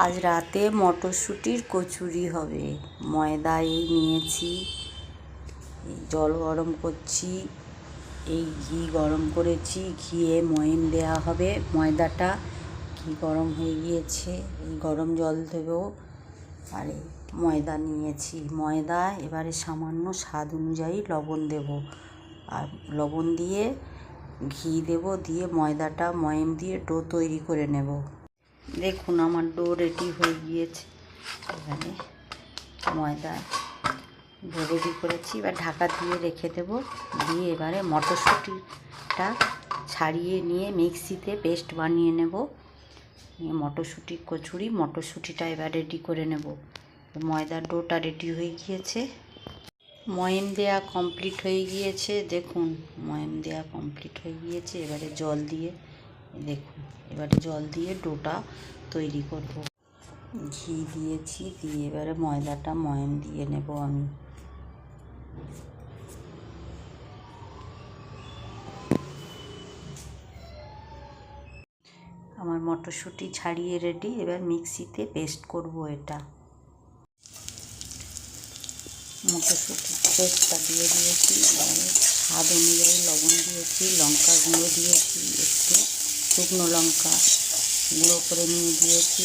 আজ রাতে মটরশুঁটির কচুরি হবে। ময়দা এই নিয়েছি, জল গরম করছি, এই ঘি গরম করেছি, ঘিয়ে ময়ম দেওয়া হবে। ময়দাটা ঘি গরম হয়ে গিয়েছে, এই গরম জল দেবো। আর ময়দা নিয়েছি, ময়দা এবারে সামান্য স্বাদ অনুযায়ী লবণ দেব, আর লবণ দিয়ে ঘি দেব, দিয়ে ময়দাটা ময়ম দিয়ে ডো তৈরি করে নেব। দেখুন আমার ডো রেডি হয়ে গিয়েছে। এখানে ময়দা ডো রেডি করেছি, এবার ঢাকা দিয়ে রেখে দেব। দিয়ে এবারে মটরশুঁটিটা ছাড়িয়ে নিয়ে মিক্সিতে পেস্ট বানিয়ে নেব। মটরশুঁটির কচুরি, মটরশুঁটিটা এবার রেডি করে নেব। ময়দার ডোটা রেডি হয়ে গিয়েছে, ময়ম দেওয়া কমপ্লিট হয়ে গিয়েছে। দেখুন ময়ম দেওয়া কমপ্লিট হয়ে গিয়েছে। এবারে জল দিয়ে দেখুন, এবারে জল দিয়ে ডোটা তৈরি করব। ঘি দিয়েছি, দিয়ে এবারে ময়দাটা ময়ম দিয়ে নেব আমি। আমার মটরশুঁটি ছাড়িয়ে রেডি, এবার মিক্সিতে পেস্ট করব এটা। মটরশুঁটি পেস্টটা দিয়ে দিয়েছি, স্বাদ অনুযায়ী লবণ দিয়েছি, লঙ্কা গুঁড়ো দিয়েছি, একটু শুকনো লঙ্কা গুঁড়ো করে নিয়ে দিয়েছি,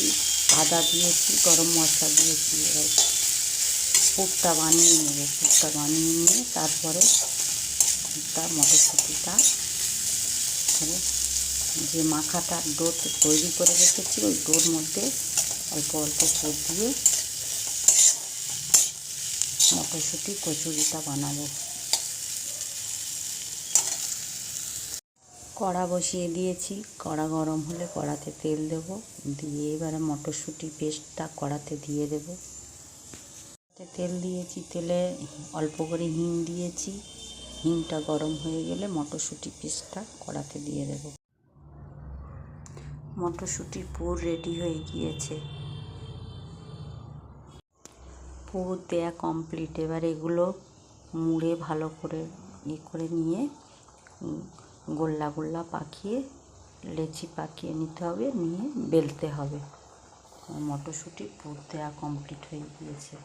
আদা দিয়েছি, গরম মশলা দিয়েছি। এবার পুরটা বানিয়ে নেব। পুরটা বানিয়ে নিয়ে তারপরে মটরশুঁটিটা যে মাখাটা ডো তৈরি করে রেখেছি, ওই ডোর মধ্যে অল্প অল্প পুর দিয়ে মটরশুঁটি কচুরিটা বানাবো। কড়া বসিয়ে দিয়েছি, কড়া গরম হলে কড়াতে তেল দেব, দিয়ে এবারে মটরশুঁটি পেস্টটা কড়াতে দিয়ে দেব। তেল দিয়েছি, তেলে অল্প করে হিং দিয়েছি, হিংটা গরম হয়ে গেলে মটরশুঁটি পেস্টটা কড়াতে দিয়ে দেব। মটরশুঁটির পুর রেডি হয়ে গিয়েছে, পুর দেয়া কমপ্লিট। এবার এগুলো মুড়ে ভালো করে করে নিয়ে গোল্লা গোল্লা পাকিয়ে লেচি পাকিয়ে নিতে হবে, নিয়ে বেলতে হবে। মটরশুঁটি পুর দেওয়া কমপ্লিট হয়ে গিয়েছে।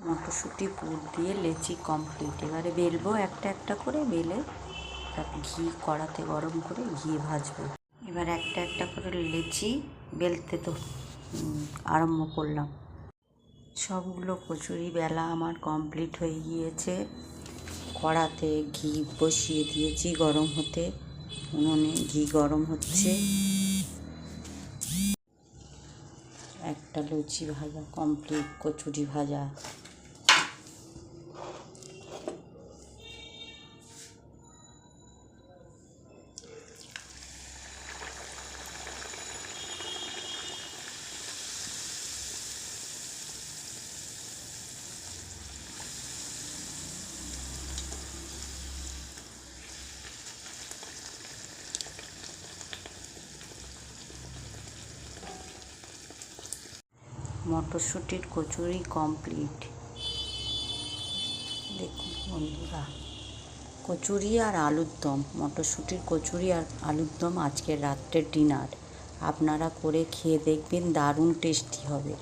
মটরশুঁটি পুর দিয়ে লেচি কমপ্লিট। এবারে বেলবো একটা একটা করে, বেলে তারপর ঘি কড়াতে গরম করে ঘি ভাজবো। এবার একটা একটা করে লেচি বেলতে তো আরম্ভ করলাম। সবগুলো কচুরি বেলা আমার কমপ্লিট হয়ে গিয়েছে। কড়াতে ঘি বসিয়ে দিয়েছি গরম হতে, উনুনে ঘি গরম হচ্ছে। একটা লুচি ভাজা কমপ্লিট, কচুরি ভাজা। মটরশুঁটির কচুরি কমপ্লিট। দেখুন বন্ধুরা, কচুরি আর আলুর দম, মটরশুঁটির কচুরি আর আলুর দম আজকের রাত্রের ডিনার। আপনারা করে খেয়ে দেখবেন, দারুণ টেস্টি হবে।